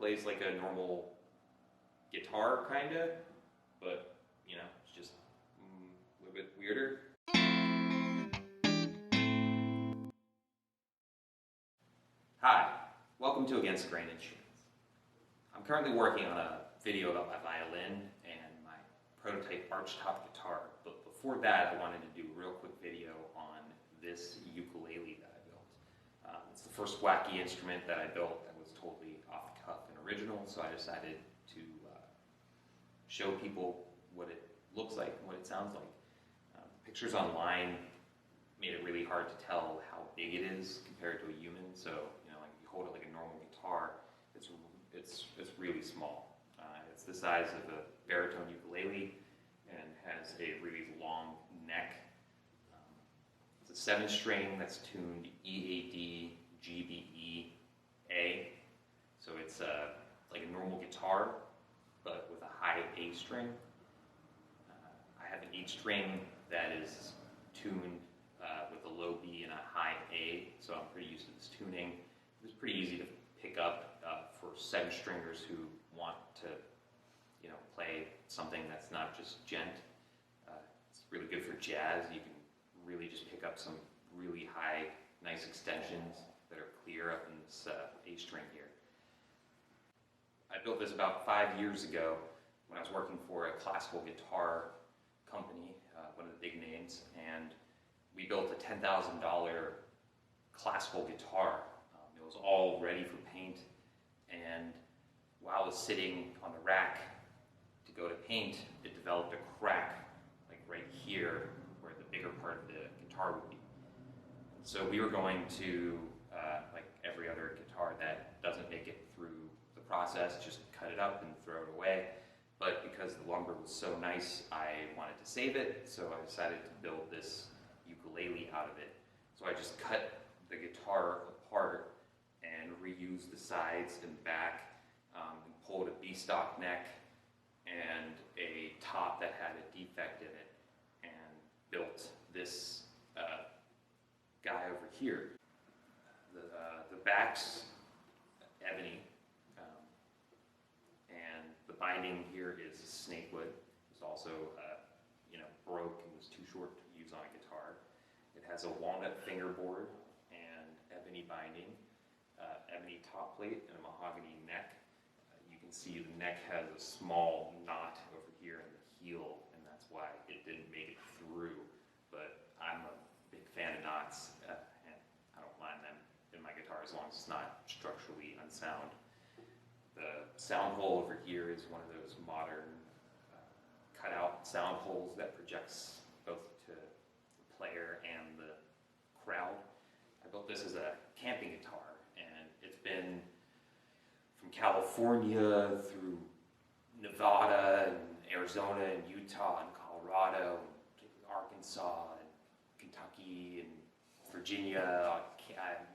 plays like a normal guitar, kinda, but you know, it's just a little bit weirder. Hi, welcome to Against Grain Instruments. I'm currently working on a video about my violin and my prototype archtop guitar, but before that I wanted to do a real quick video on this ukulele that I built. It's the first wacky instrument that I built that was totally off the cuff and original, so I decided to show people what it looks like and what it sounds like. Pictures online made it really hard to tell how big it is compared to a human, so like if you hold it like a normal guitar, it's really small. It's the size of a baritone ukulele and has a really long neck. It's a 7-string that's tuned E, A, D, G, B, E, A. So it's like a normal guitar, but with a high A string. I have an E string that is tuned with a low B and a high A, so I'm pretty used to this tuning. It was pretty easy to pick up for 7-stringers who want to, play something that's not just gent. It's really good for jazz. You can really just pick up some really high, nice extensions that are clear up in this A string here. I built this about 5 years ago when I was working for a classical guitar company, one of the big names, and we built a $10,000 classical guitar. It was all ready for paint, and while I was sitting on the rack to go to paint, it developed a crack, like right here, where the bigger part of the guitar would be. So we were going to, like every other guitar that doesn't make it through the process, just cut it up and throw it away. But because the lumber was so nice, I wanted to save it, so I decided to build this ukulele out of it. So I just cut the guitar apart and reused the sides and back, and pulled a B-stock neck and a top that had a defect in it, and built this guy over here. The back's ebony, and the binding here is snakewood. It's also broke and was too short to use on a guitar. It has a walnut fingerboard and ebony binding, ebony top plate, and a mahogany neck. You can see the neck has a small knot over here in the heel, and that's why it didn't make it through. But I'm a big fan of knots, and I don't mind them in my guitar as long as it's not structurally unsound. The sound hole over here is one of those modern cut-out sound holes that projects both to the player and the crowd. I built this as a camping guitar, and it's been from California through Nevada and Arizona and Utah and Colorado and Arkansas and Kentucky and Virginia.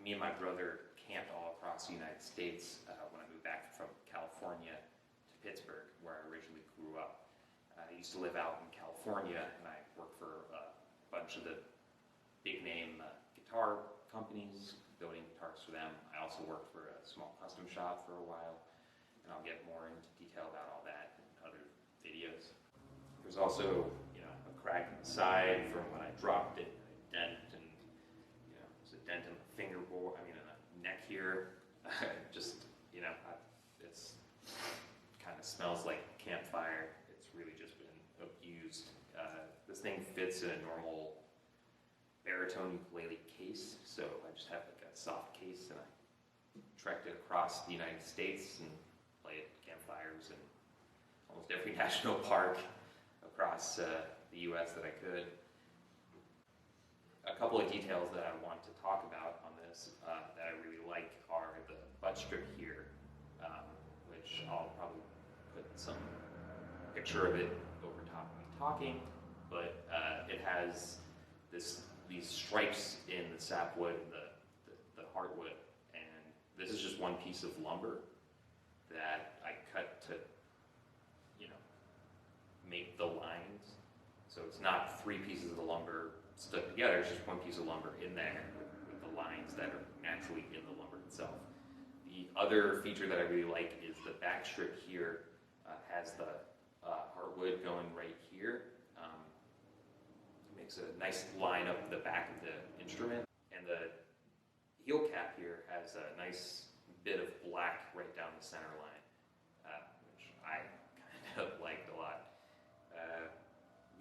Me and my brother camped all across the United States when I moved back from California to Pittsburgh, where I originally grew up. I used to live out in California, and I worked for a bunch of the big name guitar companies, building guitars for them. I also worked for a small custom shop for a while, and I'll get more into detail about all that in other videos. There's also, a crack in the side from when I dropped it, a dent, and there's a dent in the fingerboard, in the neck here. Just, it's kind of smells like campfire. It's really just been abused. This thing fits in a normal baritone ukulele case, so I just have like a soft case, and I trekked it across the United States and play at campfires in almost every national park across the US that I could. A couple of details that I want to talk about on this that I really like are the butt strip here, which I'll probably put some picture of it over top of me talking, but it has these stripes in the sapwood and the heartwood, and this is just one piece of lumber that I cut to make the lines. So it's not 3 pieces of the lumber stuck together, it's just one piece of lumber in there with the lines that are naturally in the lumber itself. The The other feature that I really like is the back strip here has the heartwood going right here. Makes a nice line up the back of the instrument. And the heel cap here has a nice bit of black right down the center line, which I kind of liked a lot.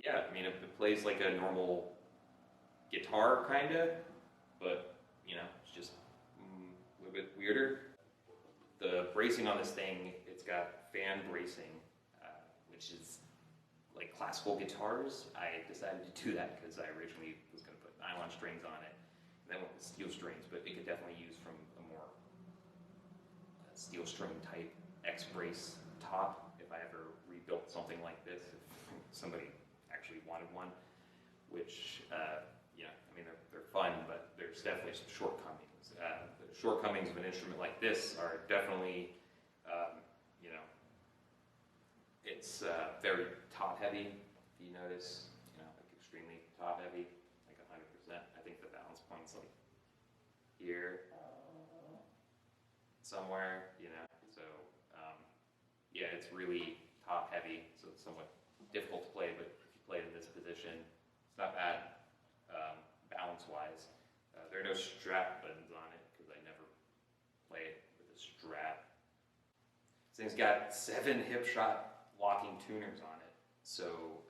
Yeah, I mean, it plays like a normal guitar, kind of, but, you know, it's just a little bit weirder. The bracing on this thing, it's got fan bracing, which is like classical guitars. I decided to do that because I originally was going to put nylon strings on it, and then went with steel strings, but it could definitely use from a more steel string type X-brace top if I ever rebuilt something like this, if somebody actually wanted one, which, yeah, I mean, they're fun, but there's definitely some shortcomings. The shortcomings of an instrument like this are definitely, you know, it's very top heavy, if you notice, you know, like extremely top heavy, like 100%. I think the balance point's like here, somewhere, you know, so, yeah, it's really top heavy, so it's somewhat difficult to play, but if you play it in this position, it's not bad, balance-wise. There are no strap buttons on it, because I never play it with a strap. This thing's got 7 hip shot locking tuners on it, so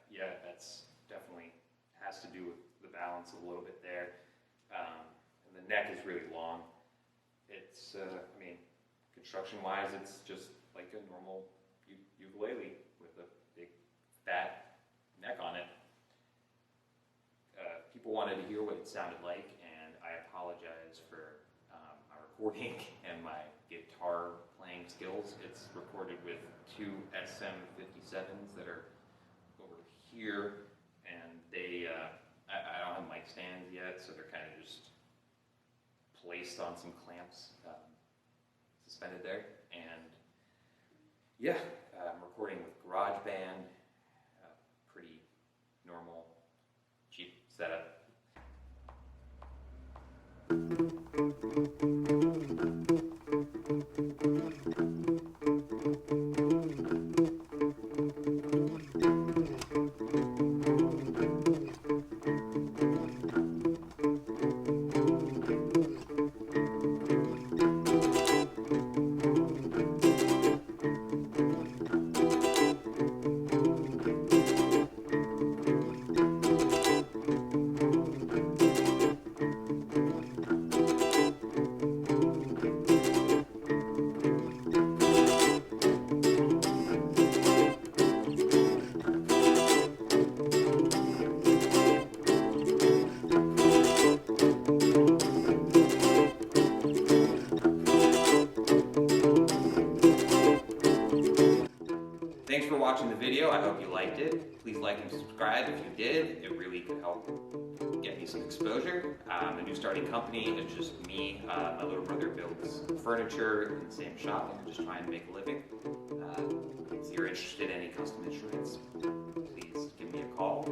yeah, that's definitely has to do with the balance a little bit there. And the neck is really long. It's, I mean, construction-wise, it's just like a normal ukulele with a big fat neck on it. People wanted to hear what it sounded like, and I apologize for my recording and my guitar playing skills. It's recorded with 2 SM57s that are over here, and they, I don't have mic stands yet, so they're kind of just placed on some clamps, suspended there, and yeah, I'm recording with GarageBand, pretty normal, cheap setup. Thanks for watching the video. I hope you liked it. Please like and subscribe if you did. It really could help get me some exposure. A new starting company. It's just me. My little brother builds furniture in the same shop, and we're just trying to make a living. If you're interested in any custom instruments, please give me a call.